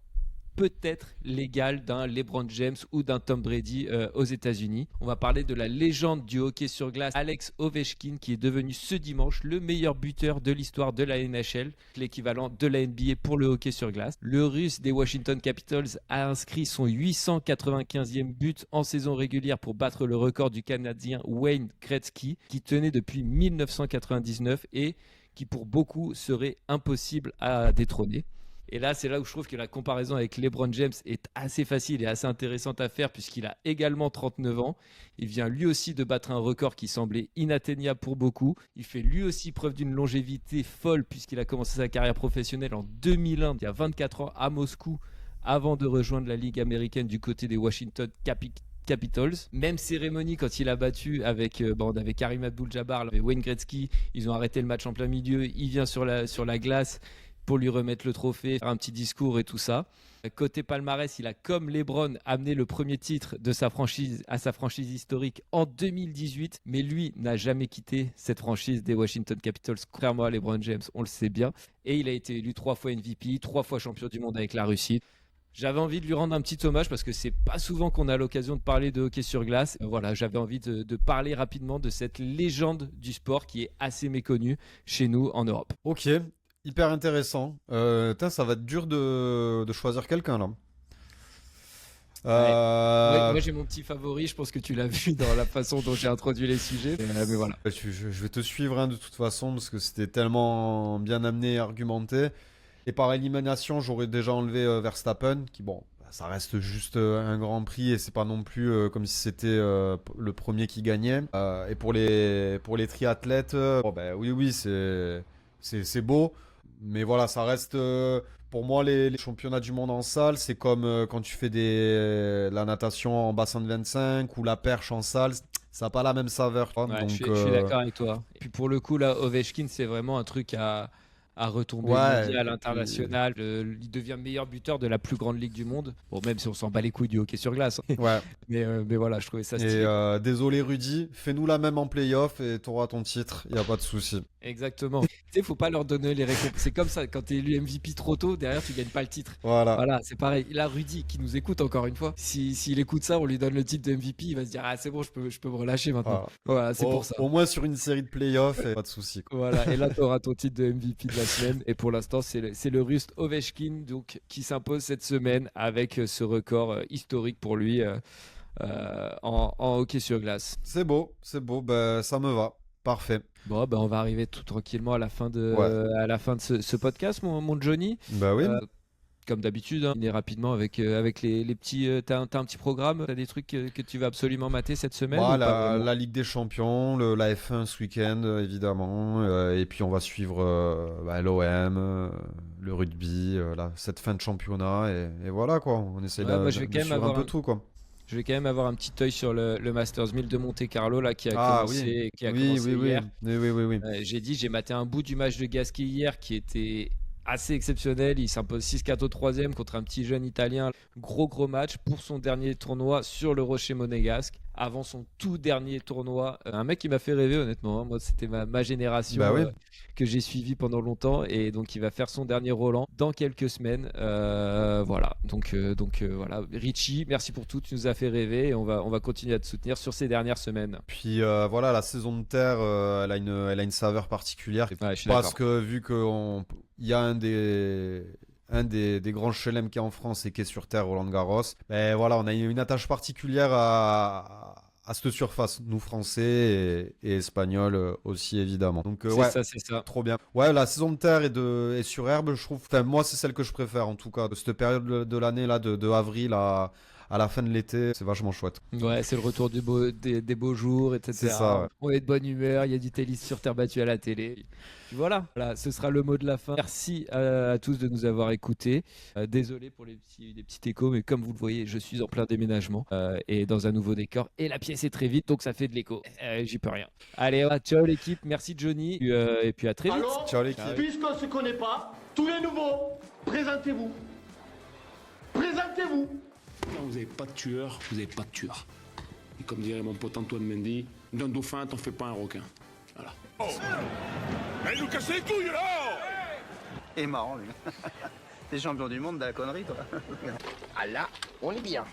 peut-être l'égal d'un LeBron James ou d'un Tom Brady aux États-Unis. On va parler de la légende du hockey sur glace, Alex Ovechkin, qui est devenu ce dimanche le meilleur buteur de l'histoire de la NHL, l'équivalent de la NBA pour le hockey sur glace. Le Russe des Washington Capitals a inscrit son 895e but en saison régulière pour battre le record du Canadien Wayne Gretzky, qui tenait depuis 1999 et qui pour beaucoup serait impossible à détrôner. Et là, c'est là où je trouve que la comparaison avec LeBron James est assez facile et assez intéressante à faire puisqu'il a également 39 ans. Il vient lui aussi de battre un record qui semblait inatteignable pour beaucoup. Il fait lui aussi preuve d'une longévité folle puisqu'il a commencé sa carrière professionnelle en 2001, il y a 24 ans, à Moscou, avant de rejoindre la Ligue américaine du côté des Washington Capitals. Même cérémonie quand il a battu avec Karim Abdul-Jabbar et Wayne Gretzky. Ils ont arrêté le match en plein milieu. Il vient sur la glace pour lui remettre le trophée, faire un petit discours et tout ça. Côté palmarès, il a, comme LeBron, amené le premier titre de sa franchise à sa franchise historique en 2018, mais lui n'a jamais quitté cette franchise des Washington Capitals, contrairement à LeBron James, on le sait bien. Et il a été élu 3 fois MVP, 3 fois champion du monde avec la Russie. J'avais envie de lui rendre un petit hommage parce que c'est pas souvent qu'on a l'occasion de parler de hockey sur glace. Voilà, j'avais envie de parler rapidement de cette légende du sport qui est assez méconnue chez nous en Europe. Ok. Hyper intéressant. Ça va être dur de choisir quelqu'un là. Moi, j'ai mon petit favori. Je pense que tu l'as vu dans la façon dont j'ai introduit les sujets. Mais voilà. Je vais te suivre hein, de toute façon parce que c'était tellement bien amené et argumenté. Et par élimination, j'aurais déjà enlevé Verstappen, qui bon, ça reste juste un Grand Prix et c'est pas non plus comme si c'était le premier qui gagnait. Et pour les triathlètes, oui, c'est beau, mais voilà, ça reste pour moi les championnats du monde en salle, c'est comme quand tu fais la natation en bassin de 25 ou la perche en salle. Ça n'a pas la même saveur. Ouais, donc, je suis d'accord avec toi. Et puis pour le coup, là, Ovechkin, c'est vraiment un truc à retomber mondial, international. Il devient meilleur buteur de la plus grande ligue du monde. Bon, même si on s'en bat les couilles du hockey sur glace. Ouais. mais voilà, je trouvais ça stylé. Et désolé Rudy, fais-nous la même en playoff et tu auras ton titre, il n'y a pas de souci. Exactement. Tu sais, faut pas leur donner les récompenses. C'est comme ça, quand tu es élu MVP trop tôt, derrière, tu gagnes pas le titre. Voilà, c'est pareil. Là, Rudy, qui nous écoute encore une fois, s'il écoute ça, on lui donne le titre de MVP, il va se dire, ah, c'est bon, je peux me relâcher maintenant. Voilà, c'est pour ça. Au moins sur une série de playoffs, pas de souci. Voilà, et là, tu auras ton titre de MVP de la semaine. Et pour l'instant, c'est le Russe Ovechkin donc, qui s'impose cette semaine avec ce record historique pour lui en hockey sur glace. C'est beau, ça me va. Parfait. Bon, on va arriver tout tranquillement à la fin de ce podcast, mon Johnny. Bah oui. Comme d'habitude, on est rapidement avec les petits. T'as un petit programme, t'as des trucs que tu vas absolument mater cette semaine la Ligue des Champions, la F1 ce week-end, évidemment. Et puis on va suivre l'OM, le rugby, cette fin de championnat. Et voilà quoi, on essaie de suivre un peu tout quoi. Je vais quand même avoir un petit œil sur le Masters 1000 de Monte-Carlo là, qui a commencé hier. Oui. J'ai maté un bout du match de Gasquet hier qui était assez exceptionnel. Il s'impose 6-4 au troisième contre un petit jeune italien. Gros match pour son dernier tournoi sur le Rocher Monégasque. Avant son tout dernier tournoi. Un mec qui m'a fait rêver honnêtement. Moi, c'était ma génération que j'ai suivi pendant longtemps. Et donc, il va faire son dernier Roland dans quelques semaines. Voilà. Donc, voilà. Richie, merci pour tout. Tu nous as fait rêver. Et on va continuer à te soutenir sur ces dernières semaines. Puis voilà, la saison de terre, elle a une saveur particulière. Parce que vu qu'il y a un des grands chelem qui est en France et qui est sur terre, Roland Garros, voilà, on a une attache particulière à cette surface, nous français et espagnols aussi évidemment. Donc c'est ça. Trop bien. Ouais, la saison de terre et sur herbe, je trouve, moi c'est celle que je préfère en tout cas, de cette période de l'année là, de avril à la fin de l'été, c'est vachement chouette. Ouais, c'est le retour des beaux jours, etc. C'est ça, ouais. On est de bonne humeur, il y a du tennis sur terre battue à la télé. Puis voilà, ce sera le mot de la fin. Merci à tous de nous avoir écoutés. Désolé pour les petits échos, mais comme vous le voyez, je suis en plein déménagement et dans un nouveau décor. Et la pièce est très vite, donc ça fait de l'écho. J'y peux rien. Allez, ciao l'équipe, merci Johnny. Et puis à très vite. Alors, ciao l'équipe. Puisqu'on ne se connaît pas, tous les nouveaux, présentez-vous. Présentez-vous. Quand vous n'avez pas de tueur, vous n'avez pas de tueur. Et comme dirait mon pote Antoine Mendy, d'un dauphin, t'en fais pas un requin. Voilà. Oh. Il nous casse les couilles là. Il est marrant lui. T'es champion du monde de la connerie toi. Ah là, on est bien.